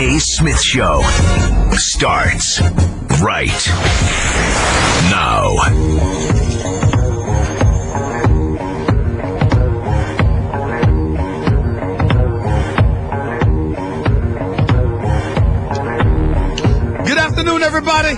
A. Smith Show starts right now. Good afternoon, everybody.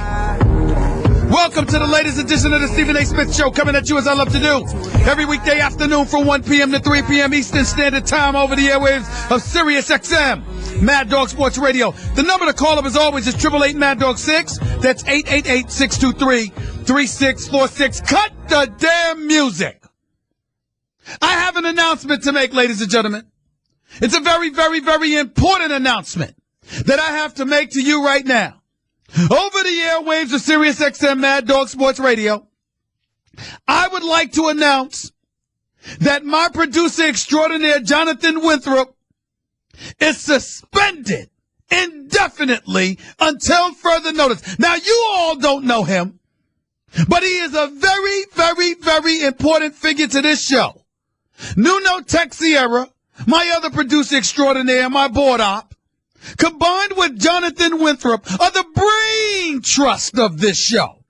Welcome to the latest edition of the Stephen A. Smith Show, coming at you as I love to do every weekday afternoon from 1 p.m. to 3 p.m. Eastern Standard Time over the airwaves of Sirius XM, Mad Dog Sports Radio. The number to call up, as always, is 888 Mad Dog 6. That's 888-623-3646. Cut the damn music. I have an announcement to make, ladies and gentlemen. It's a very, very, very important announcement that I have to make to you right now. Over the airwaves of Sirius XM Mad Dog Sports Radio, I would like to announce that my producer extraordinaire, Jonathan Winthrop, is suspended indefinitely until further notice. Now, you all don't know him, but he is a very, very, very important figure to this show. Nuno Texiera, my other producer extraordinaire, my board op, combined with Jonathan Winthrop, are the brain trust of this show.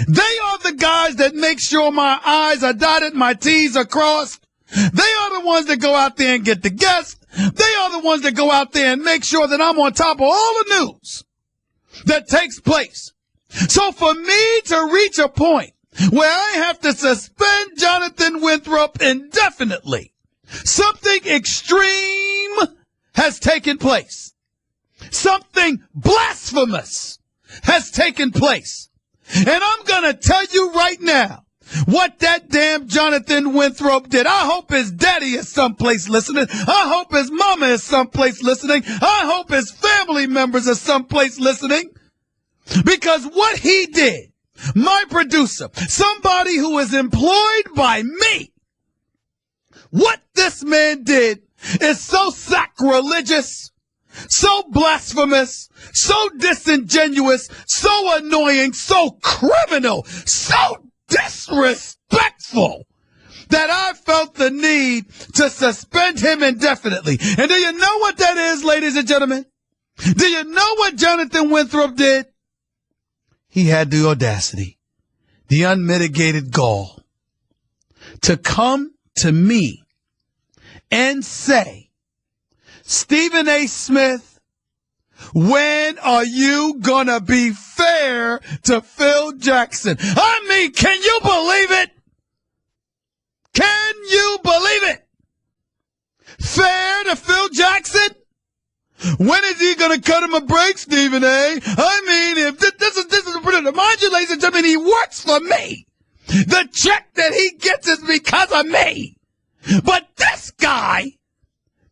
They are the guys that make sure my I's are dotted, my T's are crossed. They are the ones that go out there and get the guests. They are the ones that go out there and make sure that I'm on top of all the news that takes place. So for me to reach a point where I have to suspend Jonathan Winthrop indefinitely, something extreme has taken place. Something blasphemous has taken place. And I'm going to tell you right now what that damn Jonathan Winthrop did. I hope his daddy is someplace listening. I hope his mama is someplace listening. I hope his family members are someplace listening. Because what he did, my producer, somebody who is employed by me, what this man did is so sacrilegious, so blasphemous, so disingenuous, so annoying, so criminal, so disrespectful that I felt the need to suspend him indefinitely. And do you know what that is, ladies and gentlemen? Do you know what Jonathan Winthrop did? He had the audacity, the unmitigated gall, to come to me and say, Stephen A. Smith, when are you gonna be fair to Phil Jackson? I mean, can you believe it? Can you believe it? Fair to Phil Jackson? When is he gonna cut him a break, Stephen A? I mean, if this is mind you, ladies and gentlemen, he works for me. The check that he gets is because of me. But this guy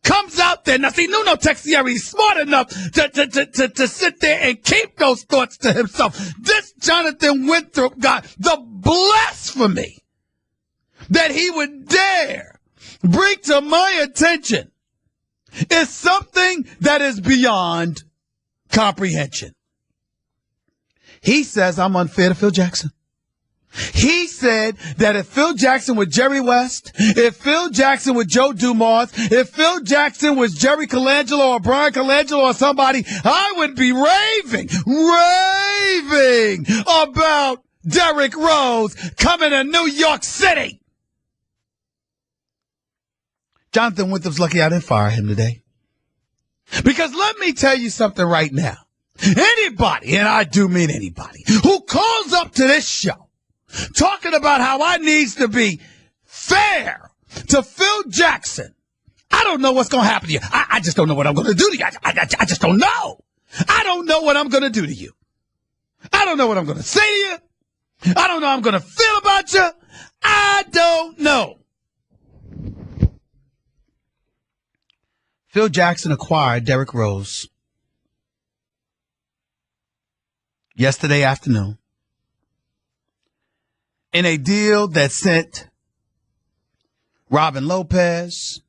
comes out there. Now, see, Nuno Texiera, he's smart enough to sit there and keep those thoughts to himself. This Jonathan Winthrop guy, the blasphemy that he would dare bring to my attention is something that is beyond comprehension. He says I'm unfair to Phil Jackson. He said that if Phil Jackson was Jerry West, if Phil Jackson was Joe Dumars, if Phil Jackson was Jerry Colangelo or Brian Colangelo or somebody, I would be raving about Derrick Rose coming to New York City. Jonathan Winthrop's lucky I didn't fire him today. Because let me tell you something right now. Anybody, and I do mean anybody, who calls up to this show talking about how I needs to be fair to Phil Jackson, I don't know what's going to happen to you. I just don't know what I'm going to do to you. I just don't know. I don't know what I'm going to do to you. I don't know what I'm going to say to you. I don't know how I'm going to feel about you. I don't know. Phil Jackson acquired Derrick Rose yesterday afternoon in a deal that sent Robin Lopez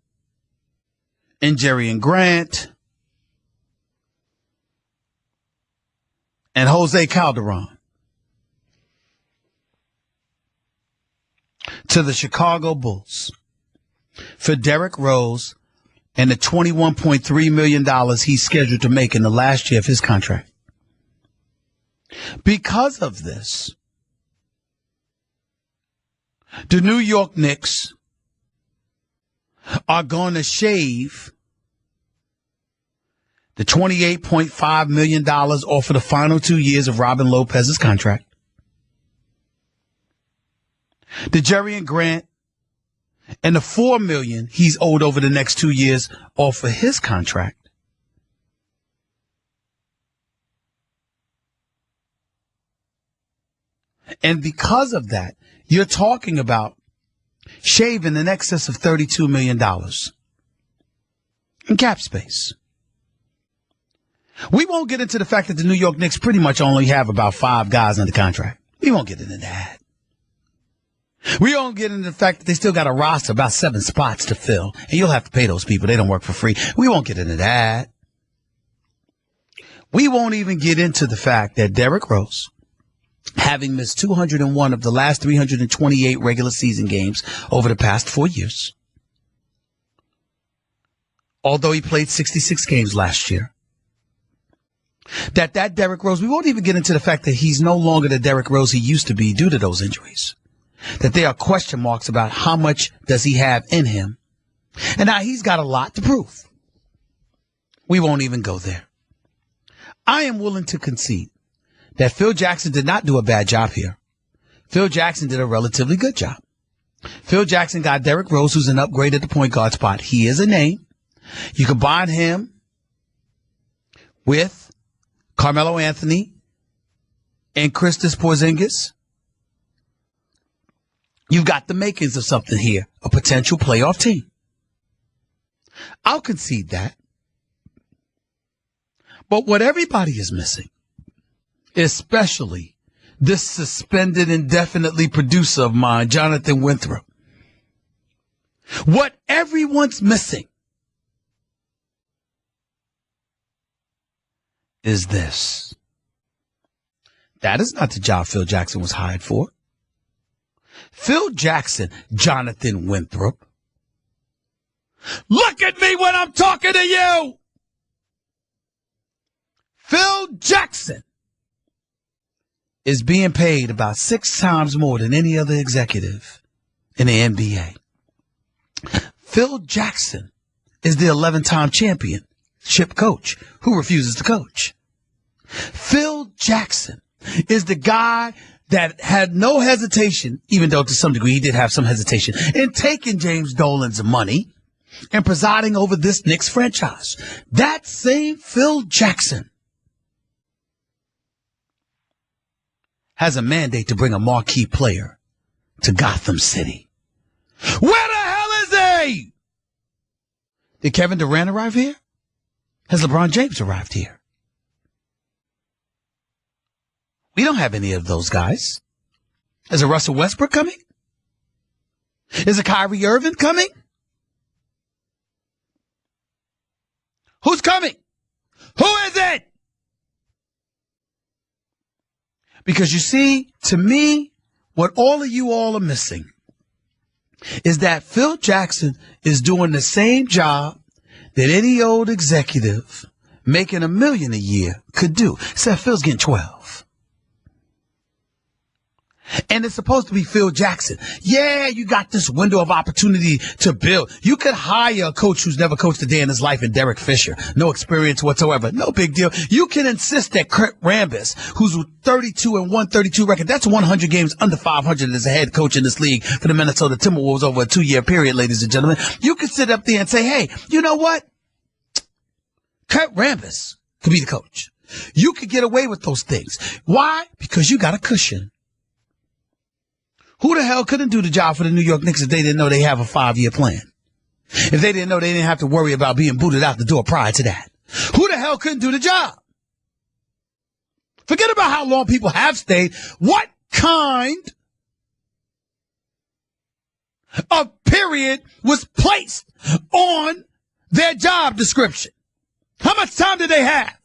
and Jerry and Grant and Jose Calderon to the Chicago Bulls for Derrick Rose and the $21.3 million he's scheduled to make in the last year of his contract. Because of this, the New York Knicks are going to shave the $28.5 million off of the final 2 years of Robin Lopez's contract. The Jerry and Grant and the $4 million he's owed over the next 2 years off of his contract. And because of that, you're talking about shaving in excess of $32 million in cap space. We won't get into the fact that the New York Knicks pretty much only have about 5 guys under contract. We won't get into that. We won't get into the fact that they still got a roster about 7 spots to fill, and you'll have to pay those people. They don't work for free. We won't get into that. We won't even get into the fact that Derrick Rose, having missed 201 of the last 328 regular season games over the past 4 years, although he played 66 games last year, that Derrick Rose, we won't even get into the fact that he's no longer the Derrick Rose he used to be due to those injuries, that there are question marks about how much does he have in him. And now he's got a lot to prove. We won't even go there. I am willing to concede that Phil Jackson did not do a bad job here. Phil Jackson did a relatively good job. Phil Jackson got Derrick Rose, who's an upgrade at the point guard spot. He is a name. You combine him with Carmelo Anthony and Kristaps Porzingis, you've got the makings of something here, a potential playoff team. I'll concede that. But what everybody is missing, especially this suspended indefinitely producer of mine, Jonathan Winthrop, what everyone's missing is this. That is not the job Phil Jackson was hired for. Phil Jackson, Jonathan Winthrop. Look at me when I'm talking to you. Phil Jackson is being paid about 6 times more than any other executive in the NBA. Phil Jackson is the 11-time championship coach who refuses to coach. Phil Jackson is the guy that had no hesitation, even though to some degree he did have some hesitation, in taking James Dolan's money and presiding over this Knicks franchise. That same Phil Jackson has a mandate to bring a marquee player to Gotham City. Where the hell is he? Did Kevin Durant arrive here? Has LeBron James arrived here? We don't have any of those guys. Is a Russell Westbrook coming? Is a Kyrie Irving coming? Who's coming? Who is it? Because you see, to me, what all of you all are missing is that Phil Jackson is doing the same job that any old executive making $1 million a year could do. Except Phil's getting 12. And it's supposed to be Phil Jackson. Yeah, you got this window of opportunity to build. You could hire a coach who's never coached a day in his life in Derek Fisher. No experience whatsoever. No big deal. You can insist that Kurt Rambis, who's 32-132 record, that's 100 games under 500 as a head coach in this league for the Minnesota Timberwolves over a 2-year period, ladies and gentlemen. You could sit up there and say, hey, you know what? Kurt Rambis could be the coach. You could get away with those things. Why? Because you got a cushion. Who the hell couldn't do the job for the New York Knicks if they didn't know they have a 5-year plan? If they didn't know they didn't have to worry about being booted out the door prior to that? Who the hell couldn't do the job? Forget about how long people have stayed. What kind of period was placed on their job description? How much time did they have?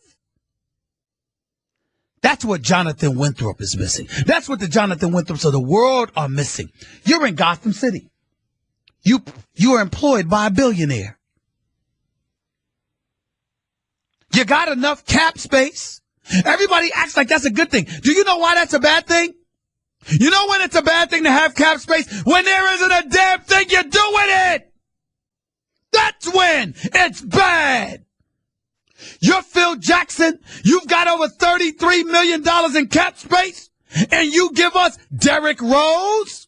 That's what Jonathan Winthrop is missing. That's what the Jonathan Winthrops of the world are missing. You're in Gotham City. You are employed by a billionaire. You got enough cap space. Everybody acts like that's a good thing. Do you know why that's a bad thing? You know when it's a bad thing to have cap space? When there isn't a damn thing you do with it. That's when it's bad. You're Phil Jackson. You've got over $33 million in cap space, and you give us Derrick Rose?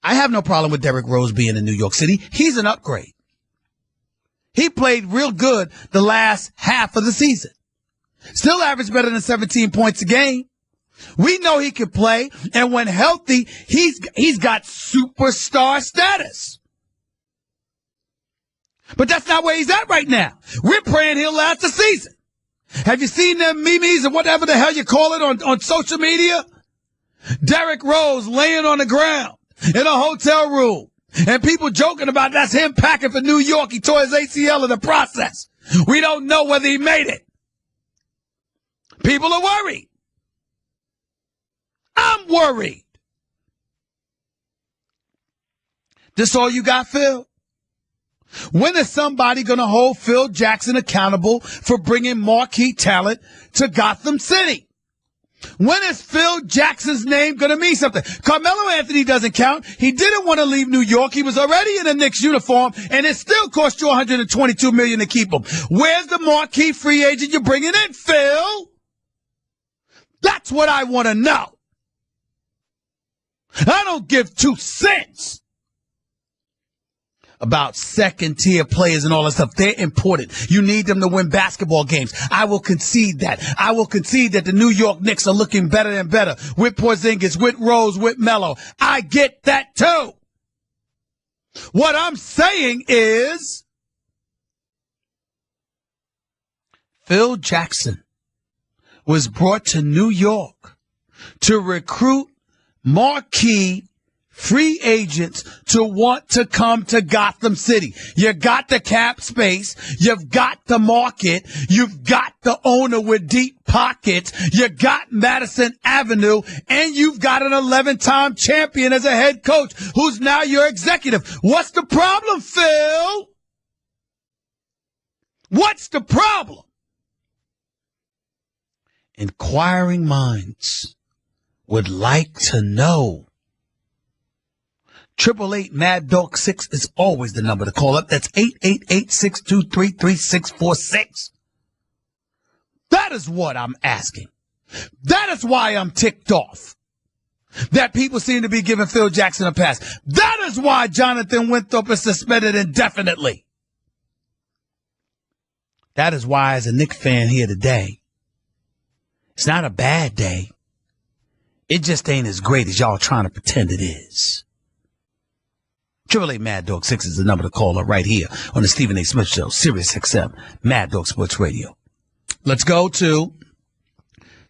I have no problem with Derrick Rose being in New York City. He's an upgrade. He played real good the last half of the season. Still averaged better than 17 points a game. We know he can play, and when healthy, he's got superstar status. But that's not where he's at right now. We're praying he'll last the season. Have you seen them memes or whatever the hell you call it on social media? Derrick Rose laying on the ground in a hotel room, and people joking about that's him packing for New York. He tore his ACL in the process. We don't know whether he made it. People are worried. I'm worried. This all you got, Phil? When is somebody going to hold Phil Jackson accountable for bringing marquee talent to Gotham City? When is Phil Jackson's name going to mean something? Carmelo Anthony doesn't count. He didn't want to leave New York. He was already in a Knicks uniform, and it still cost you $122 million to keep him. Where's the marquee free agent you're bringing in, Phil? That's what I want to know. I don't give 2 cents about second-tier players and all that stuff. They're important. You need them to win basketball games. I will concede that. I will concede that the New York Knicks are looking better and better with Porzingis, with Rose, with Melo. I get that too. What I'm saying is Phil Jackson was brought to New York to recruit marquee free agents to want to come to Gotham City. You got the cap space. You've got the market. You've got the owner with deep pockets. You got Madison Avenue, and you've got an 11-time champion as a head coach who's now your executive. What's the problem, Phil? What's the problem? Inquiring minds would like to know. 888 Mad Dog 6 is always the number to call up. That's 888-623-3646. That is what I'm asking. That is why I'm ticked off that people seem to be giving Phil Jackson a pass. That is why Jonathan Winthrop is suspended indefinitely. That is why, as a Knicks fan here today, it's not a bad day. It just ain't as great as y'all trying to pretend it is. 888 Mad Dog 6 is the number to call up right here on the Stephen A. Smith Show, Sirius XM, Mad Dog Sports Radio. Let's go to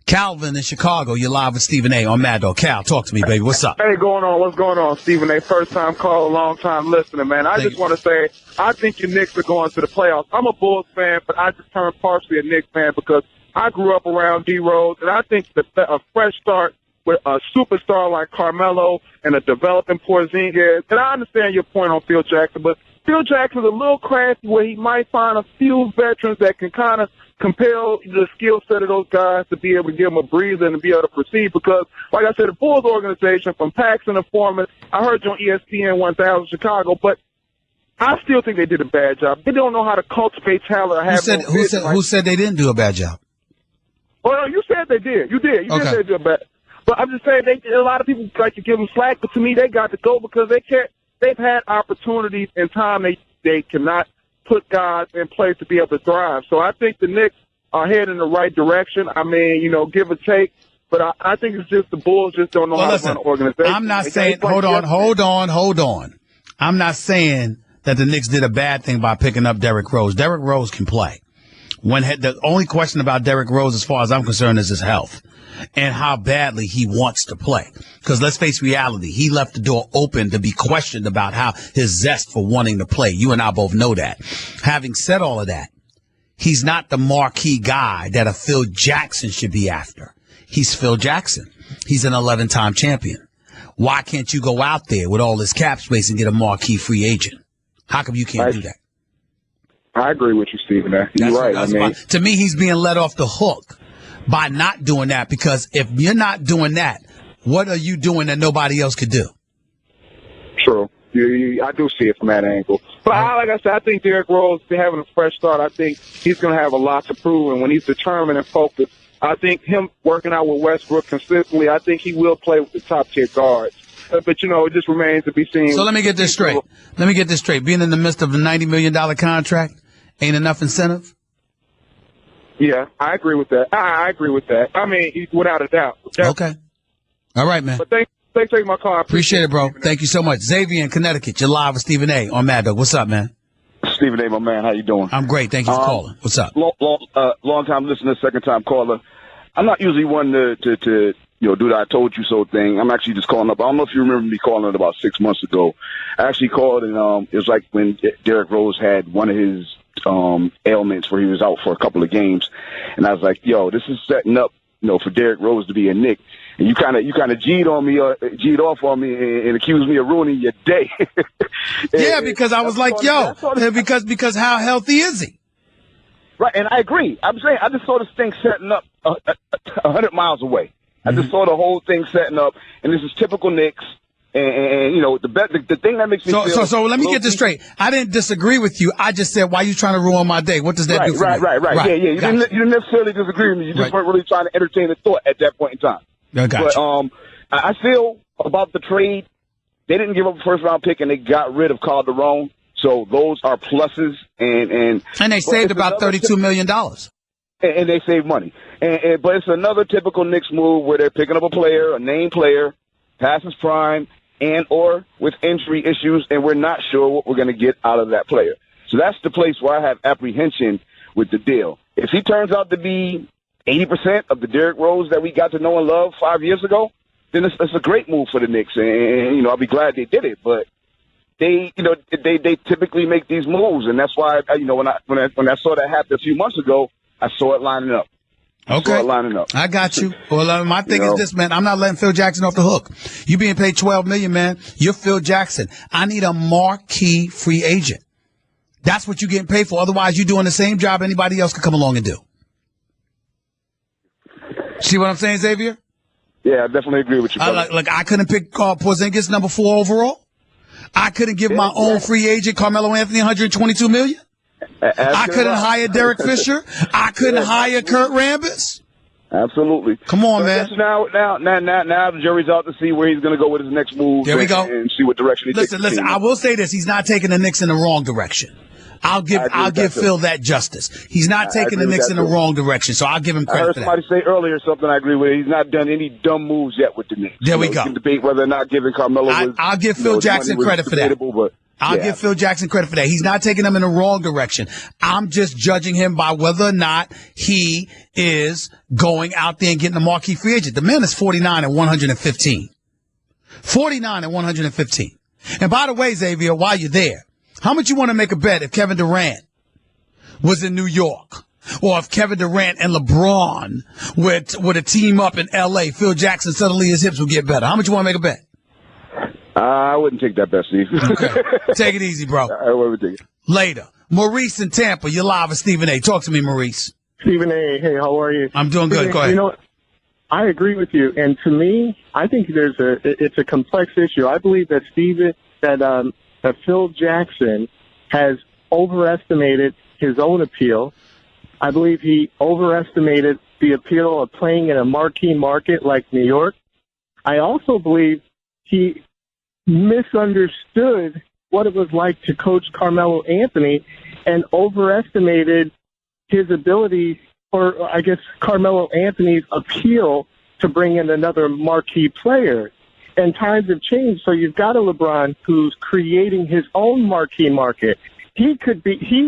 Calvin in Chicago. You're live with Stephen A. on Mad Dog. Cal, talk to me, baby. What's up? Hey, what's going on, Stephen A.? First time caller, long time listener, man. I just want to say, I think your Knicks are going to the playoffs. I'm a Bulls fan, but I just turned partially a Knicks fan because I grew up around D. Rose, and I think that a fresh start with a superstar like Carmelo and a developing Porzingis. And I understand your point on Phil Jackson, but Phil Jackson's a little crafty where he might find a few veterans that can kind of compel the skill set of those guys to be able to give them a breather and to be able to proceed. Because, like I said, the Bulls organization, from Paxson to Foreman, I heard you on ESPN 1000 Chicago, but I still think they did a bad job. They don't know how to cultivate talent. Who said they didn't do a bad job? Well, no, you said they did. You did. You did say they did a bad. But I'm just saying, a lot of people like to give them slack, but to me, they got to go because they can't. They've had opportunities in time they cannot put guys in place to be able to thrive. So I think the Knicks are heading in the right direction. I mean, give or take. But I think it's just the Bulls just don't know how to run an organization. I'm not saying, hold on. I'm not saying that the Knicks did a bad thing by picking up Derrick Rose. Derrick Rose can play. The only question about Derrick Rose, as far as I'm concerned, is his health and how badly he wants to play. Because let's face reality, he left the door open to be questioned about how his zest for wanting to play. You and I both know that. Having said all of that, he's not the marquee guy that a Phil Jackson should be after. He's Phil Jackson. He's an 11-time champion. Why can't you go out there with all this cap space and get a marquee free agent? How come you can't do that? I agree with you, Stephen. You're right. To me, he's being let off the hook by not doing that, because if you're not doing that, what are you doing that nobody else could do? True. I do see it from that angle. But like I said, I think Derrick Rose having a fresh start. I think he's going to have a lot to prove. And when he's determined and focused, I think him working out with Westbrook consistently, I think he will play with the top-tier guards. But, you know, it just remains to be seen. So let me get this straight. Being in the midst of a $90 million contract ain't enough incentive? Yeah, I agree with that. I agree with that. I mean, without a doubt. Okay. All right, man. But thanks for taking my call. I appreciate it, bro. Thank you so much. Xavier in Connecticut. You're live with Stephen A. on Mad Dog. What's up, man? Stephen A., my man. How you doing? I'm great. Thank you for calling. What's up? Long time listener, second time caller. I'm not usually one to do the I told you so thing. I'm actually just calling up. I don't know if you remember me calling about 6 months ago. I actually called, and it was like when Derrick Rose had one of his ailments where he was out for a couple of games, and I was like, "Yo, this is setting up, for Derrick Rose to be a Knick." And you kind of G'd off on me, and accused me of ruining your day. Yeah, because I was like, "Yo," because how healthy is he? Right, and I agree. I'm saying I just saw this thing setting up 100 miles away. I just saw the whole thing setting up, and this is typical Knicks. And the thing that makes me feel so let me get this straight. I didn't disagree with you. I just said, why are you trying to ruin my day? What does that do for me? Right. Yeah. You didn't necessarily disagree with me. You just weren't really trying to entertain the thought at that point in time. I got you. I feel about the trade, they didn't give up a first-round pick, and they got rid of Calderon. So those are pluses. And they saved about $32 million. And they saved money. But it's another typical Knicks move where they're picking up a player, a named player, past his prime, and or with injury issues, and we're not sure what we're going to get out of that player. So that's the place where I have apprehension with the deal. If he turns out to be 80% of the Derrick Rose that we got to know and love 5 years ago, then it's a great move for the Knicks, and I'll be glad they did it. But they typically make these moves, and that's why when I saw that happen a few months ago, I saw it lining up. Okay. I got you. Well, my thing is this, man. I'm not letting Phil Jackson off the hook. You being paid $12 million, man. You're Phil Jackson. I need a marquee free agent. That's what you're getting paid for. Otherwise, you're doing the same job anybody else could come along and do. See what I'm saying, Xavier? Yeah, I definitely agree with you, brother. I couldn't pick Porzingis number 4 overall. I couldn't give my own free agent, Carmelo Anthony, $122 million. I couldn't hire Derek Fisher. I couldn't hire Kurt Rambis. Absolutely. Come on, man. Now the jury's out to see where he's going to go with his next move. There we go. And see what direction he takes. Listen. I will say this: he's not taking the Knicks in the wrong direction. I'll give Phil that justice. He's not taking the Knicks in the wrong direction, so I'll give him credit for that. I heard somebody say earlier something I agree with. He's not done any dumb moves yet with the Knicks. There we go. You can debate whether or not giving Carmelo I'll give Phil Jackson credit for that. I'll give Phil Jackson credit for that. He's not taking them in the wrong direction. I'm just judging him by whether or not he is going out there and getting a marquee free agent. The man is 49 and 115. 49 and 115. And by the way, Xavier, while you're there, how much you want to make a bet if Kevin Durant was in New York? Or if Kevin Durant and LeBron would a team up in L.A., Phil Jackson, suddenly his hips would get better. How much you want to make a bet? I wouldn't take that bet, Steve. Okay. Take it easy, bro. I wouldn't take it. Later. Maurice in Tampa, you're live with Stephen A. Talk to me, Maurice. Stephen A., hey, how are you? I'm doing good. Go ahead. You know, I agree with you. And to me, I think it's a complex issue. I believe that that Phil Jackson has overestimated his own appeal. I believe he overestimated the appeal of playing in a marquee market like New York. I also believe he misunderstood what it was like to coach Carmelo Anthony and overestimated his ability, or I guess Carmelo Anthony's appeal to bring in another marquee player. And times have changed, so you've got a LeBron who's creating his own marquee market. He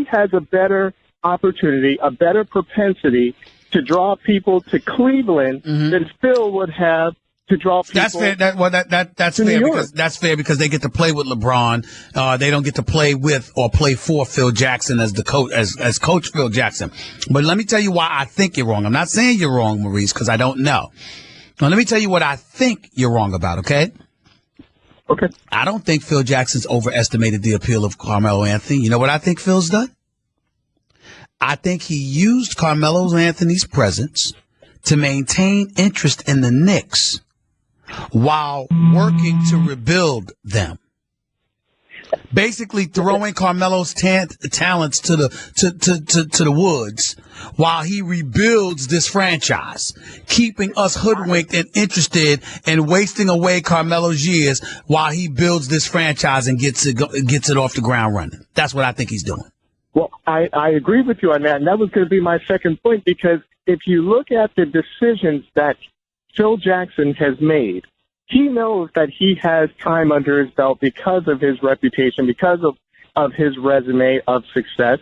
has a better opportunity, a better propensity to draw people to Cleveland than Phil would have to draw people. That's fair. That's fair that's fair because they get to play with LeBron. They don't get to play with or play for Phil Jackson as the coach, as Coach Phil Jackson. But let me tell you why I think you're wrong. I'm not saying you're wrong, Maurice, because I don't know. Now, let me tell you what I think you're wrong about, okay? Okay. I don't think Phil Jackson's overestimated the appeal of Carmelo Anthony. You know what I think Phil's done? I think he used Carmelo Anthony's presence to maintain interest in the Knicks while working to rebuild basically throwing Carmelo's talents to the woods while he rebuilds this franchise, keeping us hoodwinked and interested and wasting away Carmelo's years while he builds this franchise and gets it off the ground running. That's what I think he's doing. Well, I agree with you on that, and that was going to be my second point, because if you look at the decisions that Phil Jackson has made, he knows that he has time under his belt because of his reputation, because of his resume of success,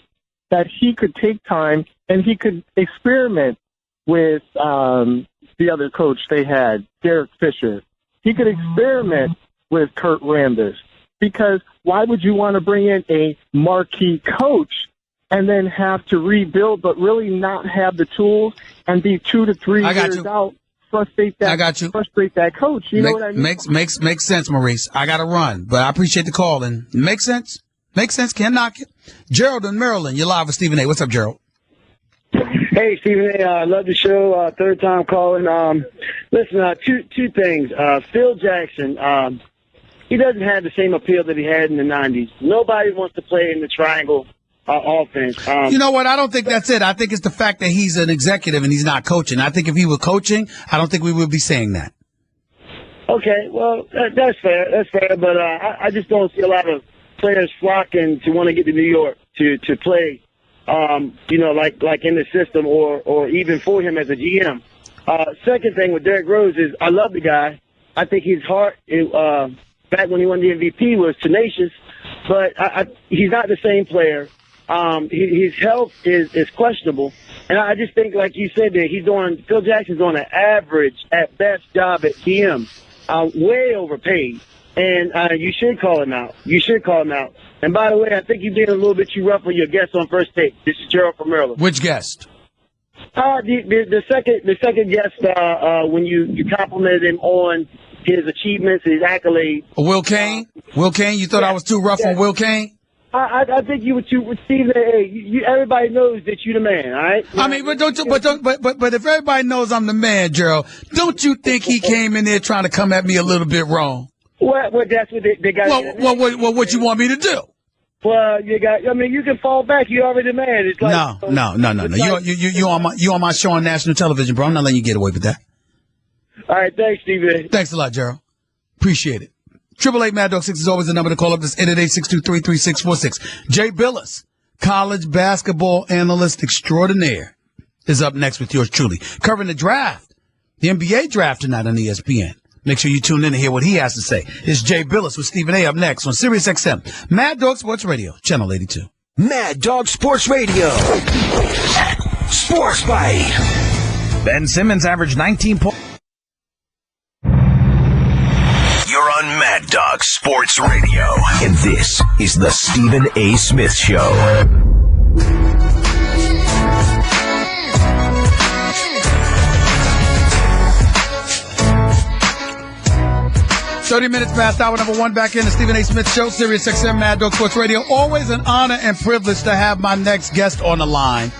that he could take time and he could experiment with the other coach they had, Derek Fisher. He could experiment with Kurt Rambis, because why would you want to bring in a marquee coach and then have to rebuild but really not have the tools and be 2 to 3 years out? Frustrate that coach. You know what I mean? Makes sense, Maurice. I got to run, but I appreciate the call. And makes sense. Can't knock it. Gerald in Maryland, you're live with Stephen A. What's up, Gerald? Hey, Stephen A. I love the show. Third time calling. Listen, two things. Phil Jackson, he doesn't have the same appeal that he had in the 90s. Nobody wants to play in the triangle offense. You know what? I don't think that's it. I think it's the fact that he's an executive and he's not coaching. I think if he were coaching, I don't think we would be saying that. Okay, well, that's fair. But I just don't see a lot of players flocking to want to get to New York to play, like in the system or even for him as a GM. Second thing with Derrick Rose is I love the guy. I think his heart, back when he won the MVP, was tenacious, but he's not the same player. His health is questionable, and I just think, like you said, that Phil Jackson's doing an average at best job at GM, way overpaid, and you should call him out. And by the way, I think you're being a little bit too rough on your guest on First Take. This is Gerald from Maryland. Which guest? The second guest, when you complimented him on his achievements, his accolades. Will Kane? Will Kane? You thought I was too rough on Will Kane? I think you were too. Steve, everybody knows that you're the man, all right? I mean, but if everybody knows I'm the man, Gerald, don't you think he came in there trying to come at me a little bit wrong? Well, that's what they got. Well, what you want me to do? Well, you can fall back. You already the man. It's like, no. You on my show on national television, bro. I'm not letting you get away with that. All right, thanks, Steve. Thanks a lot, Gerald. Appreciate it. 888 Mad Dog 6 is always the number to call up. This 888-623-3646. Jay Billis, college basketball analyst extraordinaire, is up next with yours truly. Covering the draft, the NBA draft tonight on ESPN. Make sure you tune in to hear what he has to say. It's Jay Billis with Stephen A. up next on Sirius XM. Mad Dog Sports Radio, Channel 82. Mad Dog Sports Radio. Sports Bite. Ben Simmons averaged 19 points. You're on Mad Dog Sports Radio, and this is the Stephen A. Smith Show. Minutes past hour number one, back in the Stephen A. Smith Show, Sirius XM, Mad Dog Sports Radio. Always an honor and privilege to have my next guest on the line.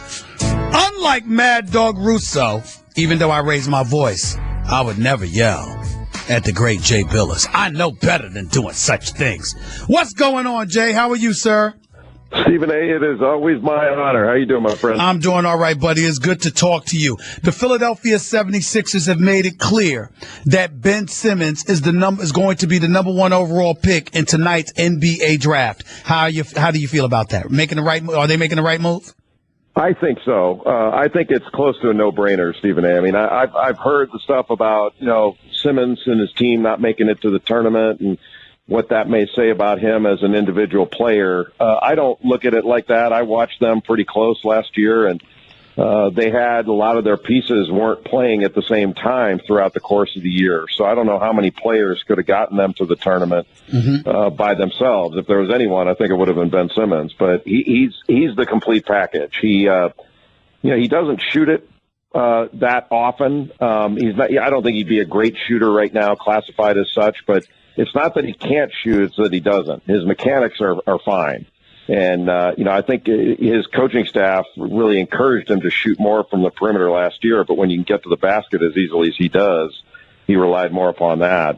Unlike Mad Dog Russo, even though I raised my voice, I would never yell at the great Jay Billis. I know better than doing such things. What's going on, Jay? How are you, sir? Stephen A., it is always my honor. How you doing, my friend? I'm doing all right, buddy. It's good to talk to you. The Philadelphia 76ers have made it clear that Ben Simmons is going to be the number one overall pick in tonight's NBA draft. How do you feel about that? Are they making the right move? I think so. I think it's close to a no-brainer, Stephen A. I mean, I've heard the stuff about, Simmons and his team not making it to the tournament and what that may say about him as an individual player. I don't look at it like that. I watched them pretty close last year, and they had a lot of their pieces weren't playing at the same time throughout the course of the year. So I don't know how many players could have gotten them to the tournament by themselves. If there was anyone, I think it would have been Ben Simmons. But he's the complete package. He doesn't shoot it that often. He's not. I don't think he'd be a great shooter right now, classified as such. But it's not that he can't shoot; it's that he doesn't. His mechanics are fine. And, I think his coaching staff really encouraged him to shoot more from the perimeter last year. But when you can get to the basket as easily as he does, he relied more upon that.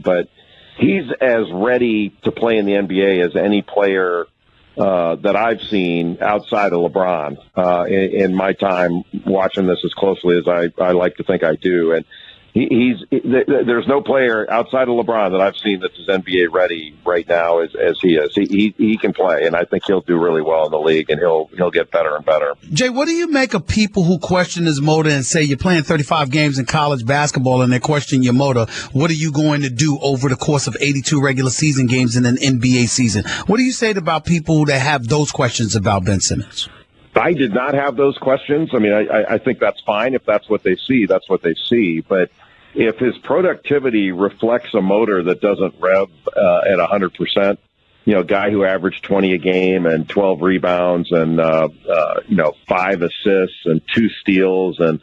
But he's as ready to play in the NBA as any player that I've seen outside of LeBron in my time watching this as closely as I like to think I do. And there's no player outside of LeBron that I've seen that's as NBA ready right now as he is. He can play, and I think he'll do really well in the league, and he'll get better and better. Jay, what do you make of people who question his motor and say you're playing 35 games in college basketball and they question your motor? What are you going to do over the course of 82 regular season games in an NBA season? What do you say about people that have those questions about Ben Simmons? I did not have those questions. I mean, I think that's fine. If that's what they see, that's what they see. But if his productivity reflects a motor that doesn't rev at 100%, guy who averaged 20 a game and 12 rebounds and, 5 assists and 2 steals and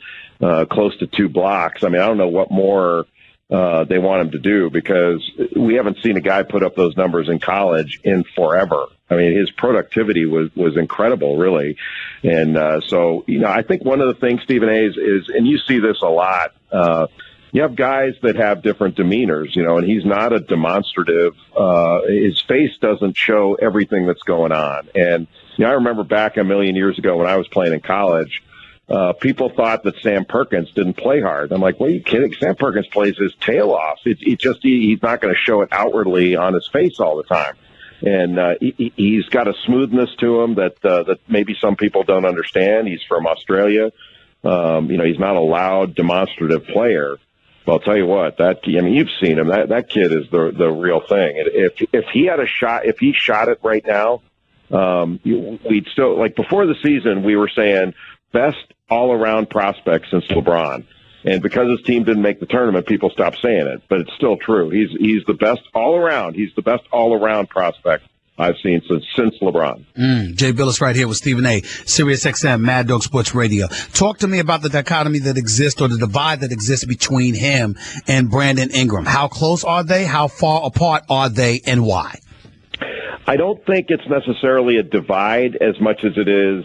close to 2 blocks. I mean, I don't know what more they want him to do, because we haven't seen a guy put up those numbers in college in forever. I mean, his productivity was incredible, really. And so, I think one of the things, Stephen A., is, and you see this a lot, you have guys that have different demeanors, and he's not a demonstrative. His face doesn't show everything that's going on. And, I remember back a million years ago when I was playing in college, people thought that Sam Perkins didn't play hard. I'm like, well, are you kidding? Sam Perkins plays his tail off. He's not going to show it outwardly on his face all the time. And he's got a smoothness to him that maybe some people don't understand. He's from Australia. He's not a loud, demonstrative player. Well, I'll tell you what, you've seen him. That kid is the real thing. If he had a shot, if he shot it right now, we'd still, like before the season, we were saying best all-around prospect since LeBron. And because his team didn't make the tournament, people stopped saying it. But it's still true. He's the best all-around. He's the best all-around prospect I've seen since LeBron. Jay Billis right here with Stephen A., Sirius XM, Mad Dog Sports Radio. Talk to me about the dichotomy that exists, or the divide that exists between him and Brandon Ingram. How close are they? How far apart are they, and why? I don't think it's necessarily a divide as much as it is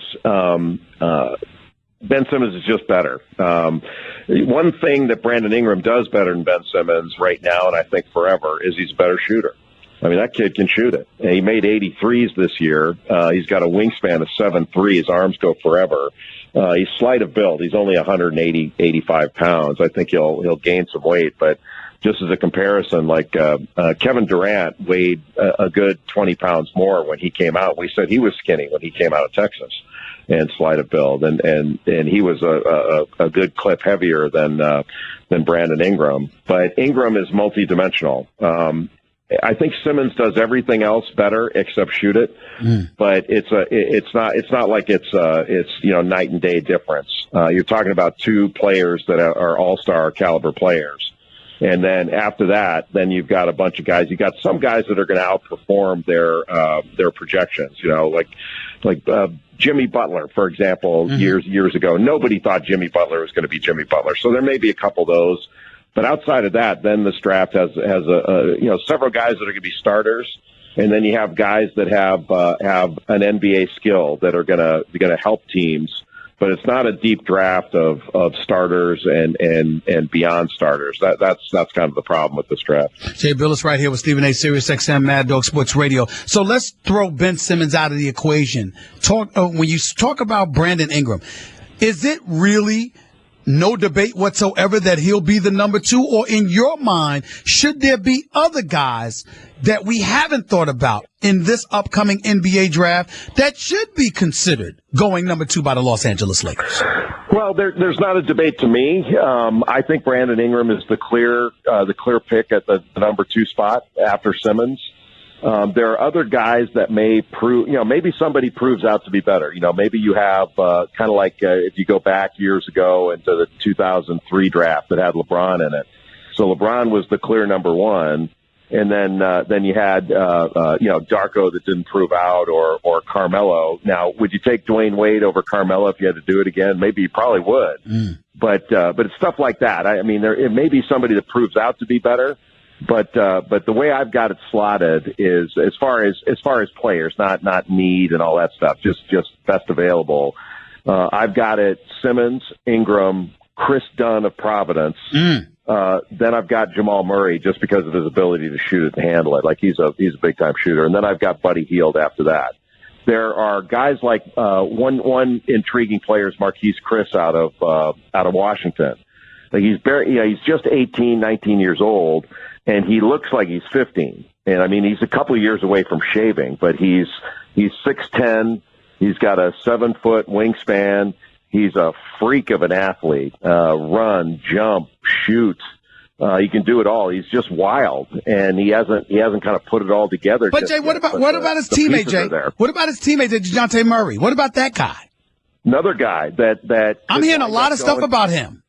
Ben Simmons is just better. One thing that Brandon Ingram does better than Ben Simmons right now, and I think forever, is he's a better shooter. I mean, that kid can shoot it. He made 83s this year. He's got a wingspan of 7'3". His arms go forever. He's slight of build. He's only 85 pounds. I think he'll gain some weight, but just as a comparison, like Kevin Durant weighed a good 20 pounds more when he came out. We said he was skinny when he came out of Texas and slight of build, and he was a good clip heavier than Brandon Ingram. But Ingram is multidimensional. I think Simmons does everything else better except shoot it, but it's not like it's night and day difference. You're talking about two players that are all-star caliber players. And then after that, then you've got a bunch of guys. You got some guys that are going to outperform their projections. Like Jimmy Butler, for example, years ago. Nobody thought Jimmy Butler was going to be Jimmy Butler. So there may be a couple of those. But outside of that, then this draft has several guys that are going to be starters, and then you have guys that have an NBA skill that are going to help teams. But it's not a deep draft of starters and beyond starters. That's kind of the problem with this draft. Jay Billis right here with Stephen A., Sirius XM, Mad Dog Sports Radio. So let's throw Ben Simmons out of the equation. When you talk about Brandon Ingram, is it really no debate whatsoever that he'll be the number 2? Or in your mind, should there be other guys that we haven't thought about in this upcoming NBA draft that should be considered going number 2 by the Los Angeles Lakers? Well, there's not a debate to me. I think Brandon Ingram is the clear pick at the number 2 spot after Simmons. There are other guys that may prove, maybe somebody proves out to be better. Maybe you have kind of like if you go back years ago into the 2003 draft that had LeBron in it. So LeBron was the clear number 1. And then you had, Darko that didn't prove out, or Carmelo. Now, would you take Dwayne Wade over Carmelo if you had to do it again? Maybe you probably would. But it's stuff like that. I mean, it may be somebody that proves out to be better. But the way I've got it slotted is as far as players, not need and all that stuff, just best available. I've got it Simmons, Ingram, Chris Dunn of Providence. Then I've got Jamal Murray just because of his ability to shoot it and handle it. Like he's a big time shooter. And then I've got Buddy Hield after that. There are guys like one intriguing player is Marquise Chris out of Washington. Like he's just 18, 19 years old, and he looks like he's 15. And I mean, he's a couple of years away from shaving, but he's 6'10". He's got a 7-foot wingspan. He's a freak of an athlete. Run, jump, shoot. He can do it all. He's just wild, and he hasn't kind of put it all together. But Jay, what about his teammate, Jay? What about his teammate, DeJounte Murray? What about that guy? Another guy that I'm hearing a lot of stuff about him.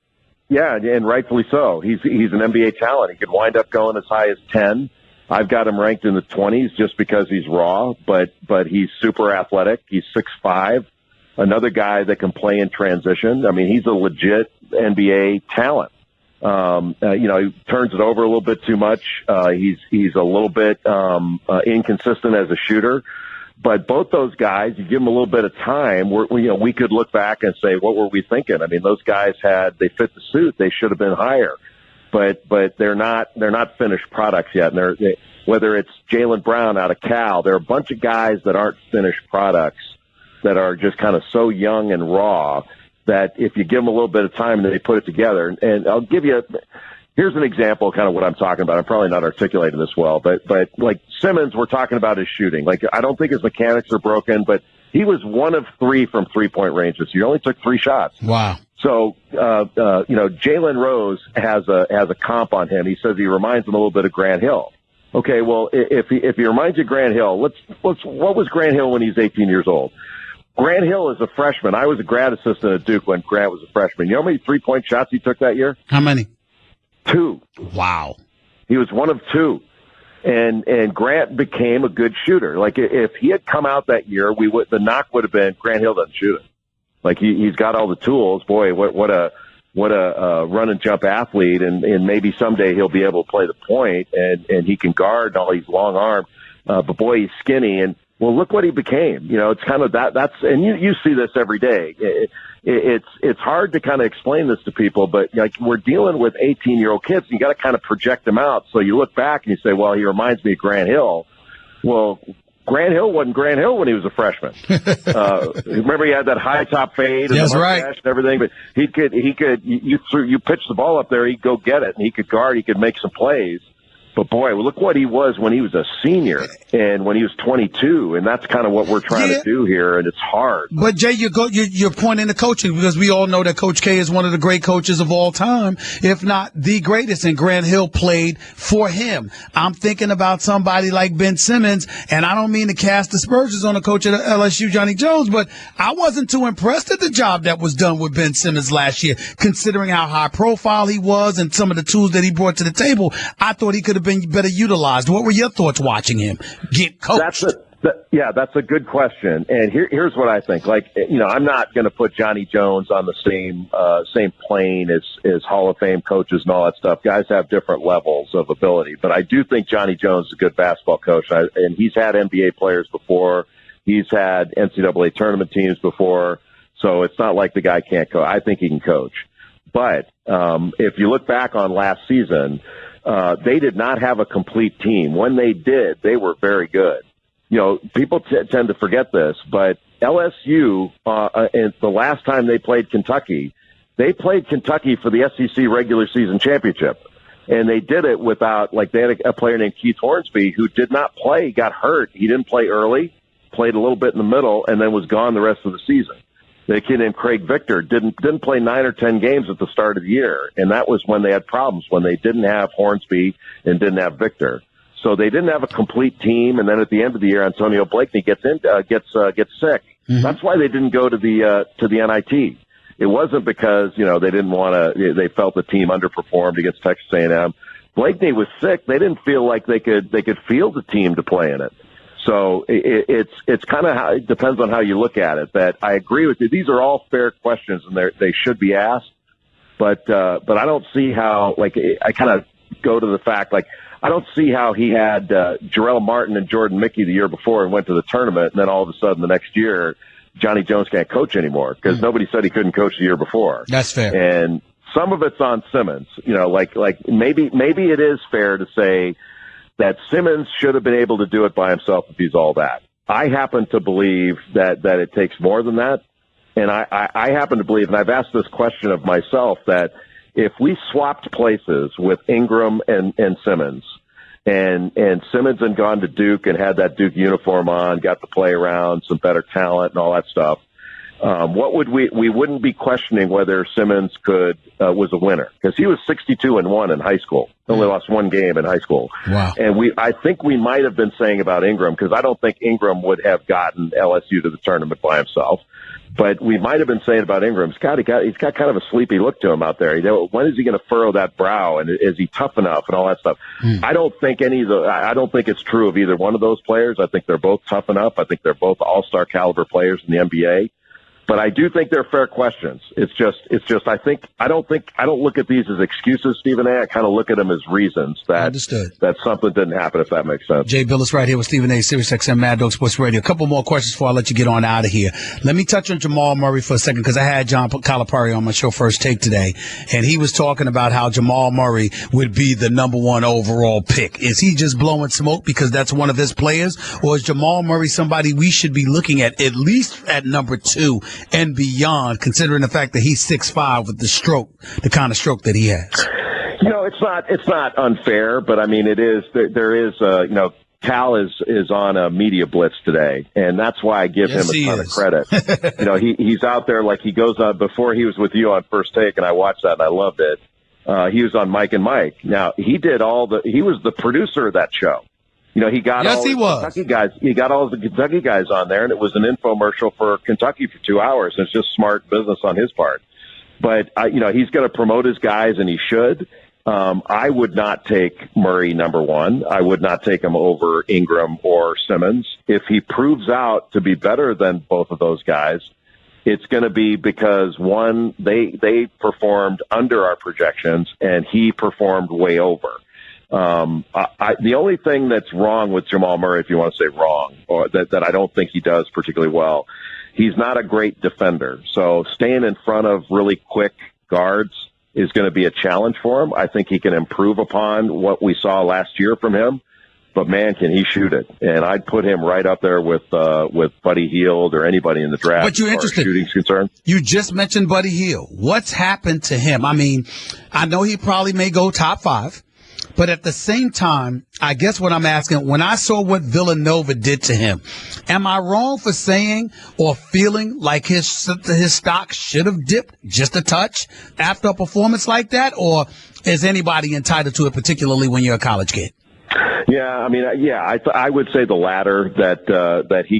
Yeah, and rightfully so. He's an NBA talent. He could wind up going as high as 10. I've got him ranked in the 20s just because he's raw, but he's super athletic. He's 6'5". Another guy that can play in transition. I mean, he's a legit NBA talent. He turns it over a little bit too much. He's a little bit inconsistent as a shooter. But both those guys, you give them a little bit of time, we could look back and say, what were we thinking? I mean, those guys they fit the suit. They should have been higher. But they're not finished products yet. And whether it's Jaylen Brown out of Cal, there are a bunch of guys that aren't finished products that are just kind of so young and raw that if you give them a little bit of time and they put it together, and I'll give you here's an example of kind of what I'm talking about. I'm probably not articulating this well, but like Simmons, we're talking about his shooting. Like, I don't think his mechanics are broken, but he was 1 of 3 from 3-point range this year. He only took 3 shots. Wow. So, Jalen Rose has a comp on him. He says he reminds him a little bit of Grant Hill. Okay, well, if he reminds you of Grant Hill, what was Grant Hill when he was 18 years old? Grant Hill is a freshman. I was a grad assistant at Duke when Grant was a freshman. You know how many 3-point shots he took that year? How many? 2. Wow. He was 1 of 2. And Grant became a good shooter. Like, if he had come out that year, the knock would have been Grant Hill doesn't shoot it. Like, he's got all the tools. Boy, what a run and jump athlete, and maybe someday he'll be able to play the point and he can guard all these long arms. But boy, he's skinny, and well, look what he became. It's kind of that's, and you see this every day. It's hard to kind of explain this to people, but like, we're dealing with 18-year-old kids, and you got to kind of project them out. So you look back and you say, well, he reminds me of Grant Hill. Well, Grant Hill wasn't Grant Hill when he was a freshman. Remember, he had that high top fade and that's the right, and everything. But he could. You pitch the ball up there, he'd go get it, and he could guard. He could make some plays. But boy, look what he was when he was a senior and when he was 22, and that's kind of what we're trying to do here, and it's hard. But Jay, you're pointing to coaching, because we all know that Coach K is one of the great coaches of all time, if not the greatest, and Grant Hill played for him. I'm thinking about somebody like Ben Simmons, and I don't mean to cast aspersions on the coach at LSU, Johnny Jones, but I wasn't too impressed at the job that was done with Ben Simmons last year, considering how high profile he was and some of the tools that he brought to the table. I thought he could have been better utilized. What were your thoughts watching him get coached? That's a good question. And here's what I think. Like, I'm not going to put Johnny Jones on the same plane as Hall of Fame coaches and all that stuff. Guys have different levels of ability, but I do think Johnny Jones is a good basketball coach, and he's had NBA players before. He's had NCAA tournament teams before, so it's not like the guy can't coach. I think he can coach. But if you look back on last season, they did not have a complete team. When they did, they were very good. People tend to forget this, but LSU, and the last time they played Kentucky for the SEC regular season championship. And they did it without, they had a player named Keith Hornsby who did not play, got hurt. He didn't play early, played a little bit in the middle, and then was gone the rest of the season. The kid named Craig Victor didn't play 9 or 10 games at the start of the year, and that was when they had problems, when they didn't have Hornsby and didn't have Victor. So they didn't have a complete team, and then at the end of the year, Antonio Blakeney gets sick. Mm-hmm. That's why they didn't go to the NIT. It wasn't because they didn't want to. They felt the team underperformed against Texas A&M. Blakeney was sick. They didn't feel like they could field the team to play in it. So it's kind of how it depends on how you look at it. That I agree with you. These are all fair questions, and they should be asked. But I don't see how. I kind of go to the fact, like, I don't see how he had Jarrell Martin and Jordan Mickey the year before and went to the tournament, and then all of a sudden the next year Johnny Jones can't coach anymore because nobody said he couldn't coach the year before. That's fair. And some of it's on Simmons. You know, like maybe it is fair to say that Simmons should have been able to do it by himself if he's all that. I happen to believe that it takes more than that. And I happen to believe, and I've asked this question of myself, that if we swapped places with Ingram and Simmons, and Simmons had gone to Duke and had that Duke uniform on, got to play around, some better talent and all that stuff, what would we wouldn't be questioning whether Simmons was a winner, because he was 62-1 in high school. Only lost one game in high school. Wow. And I think we might have been saying about Ingram, because I don't think Ingram would have gotten LSU to the tournament by himself. But we might have been saying about Ingram, he's got kind of a sleepy look to him out there. When is he going to furrow that brow, and is he tough enough and all that stuff? I don't think I don't think it's true of either one of those players. I think they're both tough enough. I think they're both all-star caliber players in the NBA. But I do think they're fair questions. It's just I don't look at these as excuses, Stephen A. I kind of look at them as reasons that something didn't happen, if that makes sense. Jay Billis right here with Stephen A. Sirius XM Mad Dog Sports Radio. A couple more questions before I let you get on out of here. Let me touch on Jamal Murray for a second, because I had John Calipari on my show First Take today, and he was talking about how Jamal Murray would be the number one overall pick. Is he just blowing smoke because that's one of his players, or is Jamal Murray somebody we should be looking at least at number 2 and beyond, considering the fact that he's 6'5" with the kind of stroke that he has? You know, it's not unfair, but I mean, it is. There is, Cal is on a media blitz today, and that's why I give him a ton of credit. You know, he's out there, like, he goes on. Before he was with you on First Take, and I watched that and I loved it. He was on Mike and Mike. Now, he was the producer of that show. You know, he got all the Kentucky guys. He got all the Kentucky guys on there, and it was an infomercial for Kentucky for 2 hours. And it's just smart business on his part. But he's going to promote his guys, and he should. I would not take Murray number 1. I would not take him over Ingram or Simmons. If he proves out to be better than both of those guys, it's going to be because, one, they performed under our projections, and he performed way over. The only thing that's wrong with Jamal Murray, if you want to say wrong, or that I don't think he does particularly well, he's not a great defender. So staying in front of really quick guards is going to be a challenge for him. I think he can improve upon what we saw last year from him, but man, can he shoot it. And I'd put him right up there with Buddy Hield or anybody in the draft. But you're interested. As far as shooting's concerned. You just mentioned Buddy Hield. What's happened to him? I mean, I know he probably may go top 5. But at the same time, I guess what I'm asking, when I saw what Villanova did to him, am I wrong for saying or feeling like his stock should have dipped just a touch after a performance like that? Or is anybody entitled to it, particularly when you're a college kid? Yeah, I mean, I would say the latter, that he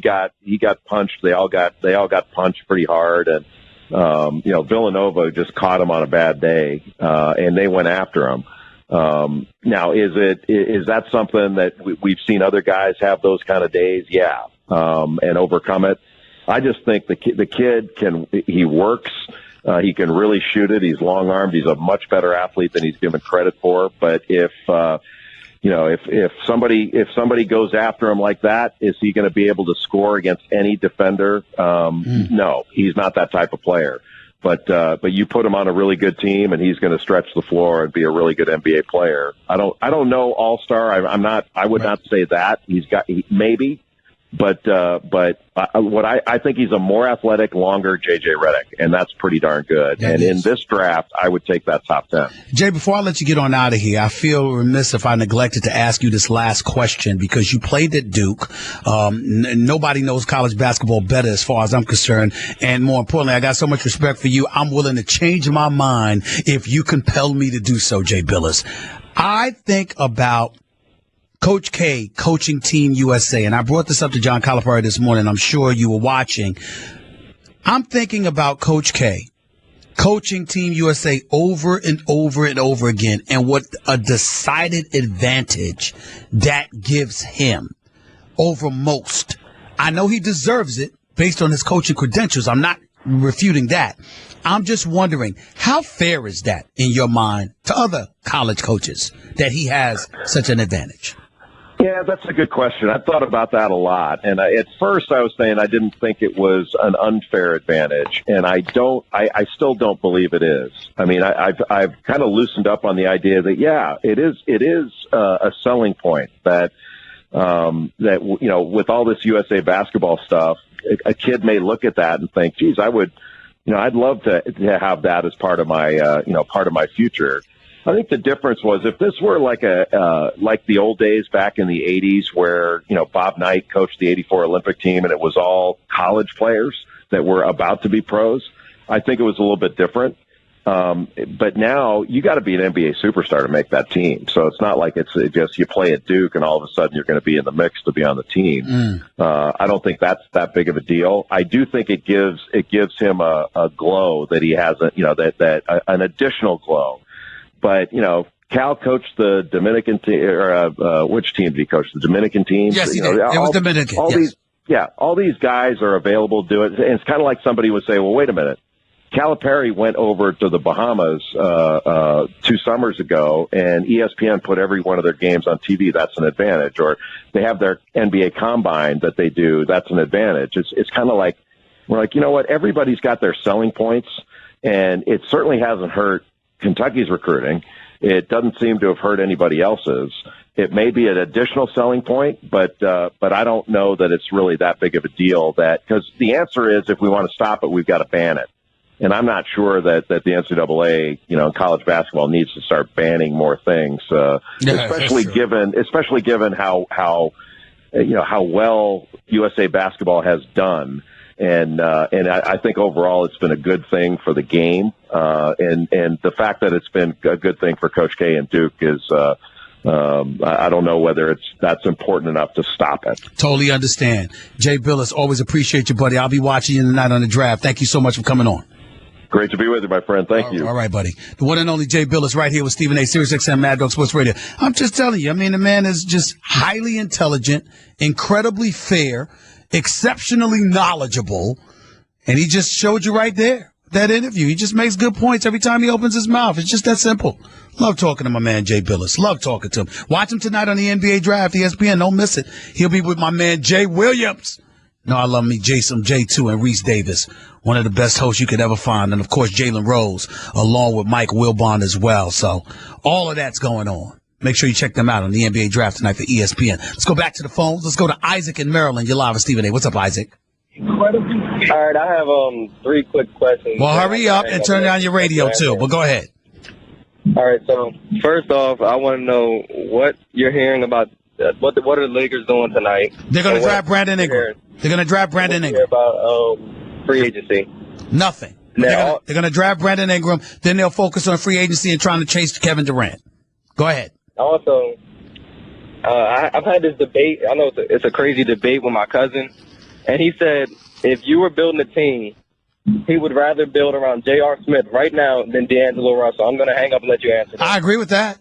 got punched. They all got punched pretty hard, and Villanova just caught him on a bad day, and they went after him. Now, is that something that we've seen other guys have those kind of days? Yeah. And overcome it. I just think the kid he works, he can really shoot it. He's long armed. He's a much better athlete than he's given credit for. But if somebody goes after him like that, is he going to be able to score against any defender? No, he's not that type of player. But you put him on a really good team, and he's going to stretch the floor and be a really good NBA player. I don't know all-star. I would not say that. Maybe. But I think he's a more athletic, longer J.J. Redick, and that's pretty darn good. In this draft, I would take that top 10. Jay, before I let you get on out of here, I feel remiss if I neglected to ask you this last question, because you played at Duke. Nobody knows college basketball better as far as I'm concerned. And more importantly, I got so much respect for you, I'm willing to change my mind if you compel me to do so, Jay Billis. I think about Coach K coaching Team USA, and I brought this up to John Calipari this morning. I'm sure you were watching. I'm thinking about Coach K coaching Team USA over and over and over again, and what a decided advantage that gives him over most. I know he deserves it based on his coaching credentials. I'm not refuting that. I'm just wondering, how fair is that in your mind to other college coaches that he has such an advantage? Yeah, that's a good question. I've thought about that a lot. And at first I was saying I didn't think it was an unfair advantage. And I still don't believe it is. I mean, I've kind of loosened up on the idea that, yeah, it is a selling point that, with all this USA basketball stuff, a kid may look at that and think, geez, I'd love to have that as part of my future. I think the difference was if this were like the old days back in the 80s where, Bob Knight coached the 84 Olympic team and it was all college players that were about to be pros, I think it was a little bit different. But now you got to be an NBA superstar to make that team. So it's not like it's just you play at Duke and all of a sudden you're going to be in the mix to be on the team. I don't think that's that big of a deal. I do think it gives him a glow that he has, an additional glow. But, Cal coached the Dominican team, or which team did he coach? The Dominican team? Yes, he did. It was Dominican. All these guys are available to do it. And it's kind of like somebody would say, well, wait a minute. Calipari went over to the Bahamas 2 summers ago, and ESPN put every one of their games on TV. That's an advantage. Or they have their NBA Combine that they do. That's an advantage. It's kind of like, we're like, you know what? Everybody's got their selling points, and it certainly hasn't hurt Kentucky's recruiting. It doesn't seem to have hurt anybody else's. It may be an additional selling point, but I don't know that it's really that big of a deal. Because the answer is, if we want to stop it, we've got to ban it. And I'm not sure that the NCAA, in college basketball needs to start banning more things, especially given how well USA basketball has done. And I think overall it's been a good thing for the game. And the fact that it's been a good thing for Coach K and Duke is, I don't know whether that's important enough to stop it. Totally understand. Jay Billis, always appreciate you, buddy. I'll be watching you tonight on the draft. Thank you so much for coming on. Great to be with you, my friend. Thank you. All right, buddy. The one and only Jay Billis right here with Stephen A. Sirius XM Mad Dog Sports Radio. I'm just telling you, the man is just highly intelligent, incredibly fair, exceptionally knowledgeable, and he just showed you right there, that interview. He just makes good points every time he opens his mouth. It's just that simple. Love talking to my man Jay Billis. Love talking to him. Watch him tonight on the NBA Draft, ESPN. Don't miss it. He'll be with my man Jay Williams. No, I love me Jason J2 and Reese Davis, one of the best hosts you could ever find. And, of course, Jalen Rose, along with Mike Wilbon as well. So all of that's going on. Make sure you check them out on the NBA Draft tonight for ESPN. Let's go back to the phones. Let's go to Isaac in Maryland. You're live with Stephen A. What's up, Isaac? All right, I have 3 quick questions. Well, hurry up and turn down your radio, too. Well, go ahead. All right, so first off, I want to know what you're hearing about what are the Lakers doing tonight? They're going to draft Brandon Ingram. They're going to draft Brandon Ingram. About free agency? Nothing. They're going to draft Brandon Ingram. Then they'll focus on free agency and trying to chase Kevin Durant. Go ahead. Also, I've had this debate. I know it's a crazy debate with my cousin, and he said if you were building a team, he would rather build around J.R. Smith right now than D'Angelo Russell. I'm going to hang up and let you answer that. I agree with that.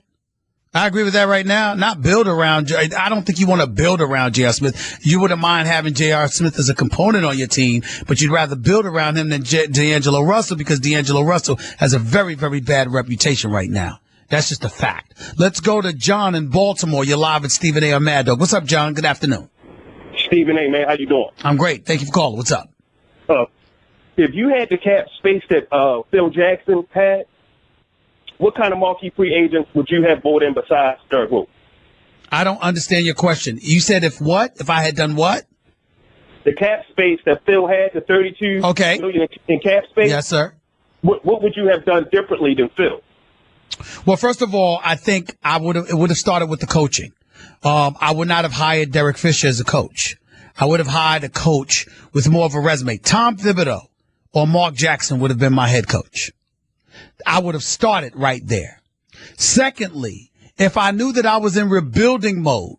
I agree with that right now. Not build around. I don't think you want to build around J.R. Smith. You wouldn't mind having J.R. Smith as a component on your team, but you'd rather build around him than D'Angelo Russell because D'Angelo Russell has a very, very bad reputation right now. That's just a fact. Let's go to John in Baltimore. You're live with Stephen A. on Mad Dog. What's up, John? Good afternoon. Stephen A., man. How you doing? I'm great. Thank you for calling. What's up? If you had the cap space that Phil Jackson had, what kind of marquee free agents would you have brought in besides Derrick Rose? I don't understand your question. You said if what? If I had done what? The cap space that Phil had, the $32 million in cap space? Yes, sir. What would you have done differently than Phil? Well, first of all, I think it would have started with the coaching. I would not have hired Derek Fisher as a coach. I would have hired a coach with more of a resume. Tom Thibodeau or Mark Jackson would have been my head coach. I would have started right there. Secondly, if I knew that I was in rebuilding mode,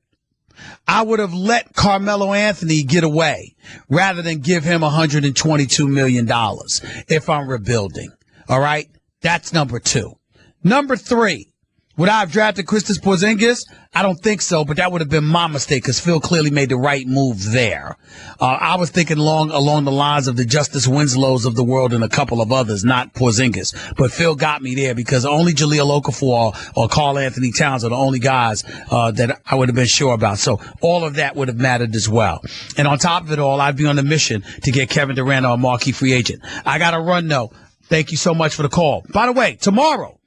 I would have let Carmelo Anthony get away rather than give him $122 million if I'm rebuilding. All right? That's number 2. Number 3, Would I have drafted Kristaps Porzingis? I don't think so, but that would have been my mistake because Phil clearly made the right move there. I was thinking along the lines of the Justice Winslows of the world and a couple of others, not Porzingis. But Phil got me there because only Jahlil Okafor or Karl Anthony Towns are the only guys that I would have been sure about. So all of that would have mattered as well. And on top of it all, I'd be on the mission to get Kevin Durant a marquee free agent. I got to run, though. Thank you so much for the call. By the way, tomorrow,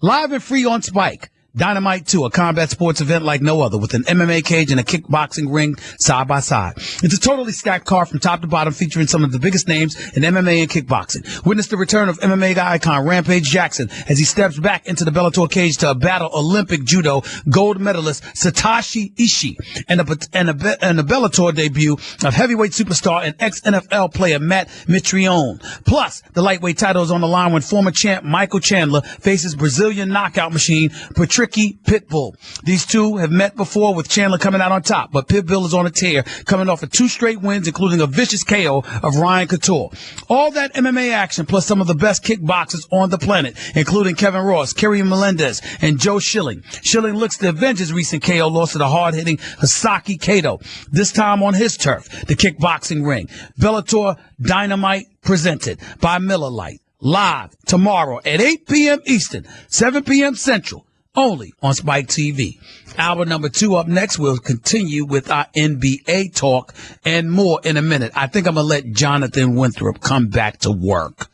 live and free on Spike, Dynamite 2, a combat sports event like no other, with an MMA cage and a kickboxing ring side by side. It's a totally stacked card from top to bottom, featuring some of the biggest names in MMA and kickboxing. Witness the return of MMA icon Rampage Jackson as he steps back into the Bellator cage to battle Olympic judo gold medalist Satoshi Ishii, and a Bellator debut of heavyweight superstar and ex-NFL player Matt Mitrione. Plus, the lightweight title is on the line when former champ Michael Chandler faces Brazilian knockout machine Patrick Pitbull. These two have met before, with Chandler coming out on top, but Pitbull is on a tear, coming off of 2 straight wins, including a vicious KO of Ryan Couture. All that MMA action, plus some of the best kickboxers on the planet, including Kevin Ross, Kerry Melendez, and Joe Schilling. Schilling looks to avenge his recent KO loss to the hard-hitting Hisaki Kato, this time on his turf, the kickboxing ring. Bellator Dynamite, presented by Miller Lite. Live tomorrow at 8 p.m. Eastern, 7 p.m. Central. Only on Spike TV. Hour number 2 up next. We'll continue with our NBA talk and more in a minute. I think I'm going to let Jonathan Winthrop come back to work.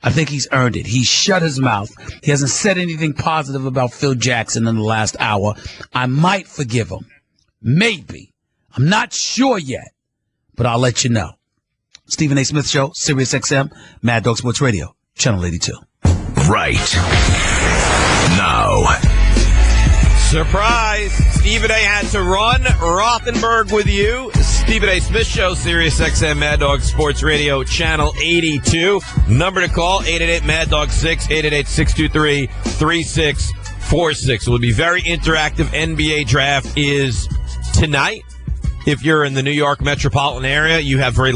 I think he's earned it. He shut his mouth. He hasn't said anything positive about Phil Jackson in the last hour. I might forgive him. Maybe. I'm not sure yet, but I'll let you know. Stephen A. Smith Show, Sirius XM, Mad Dog Sports Radio, Channel 82. Right now. Surprise! Stephen A. had to run. Rothenberg with you. Stephen A. Smith Show, Sirius XM, Mad Dog Sports Radio, Channel 82. Number to call, 888-MAD-DOG-6, 888-623-3646. It will be very interactive. NBA draft is tonight. If you're in the New York metropolitan area, you have very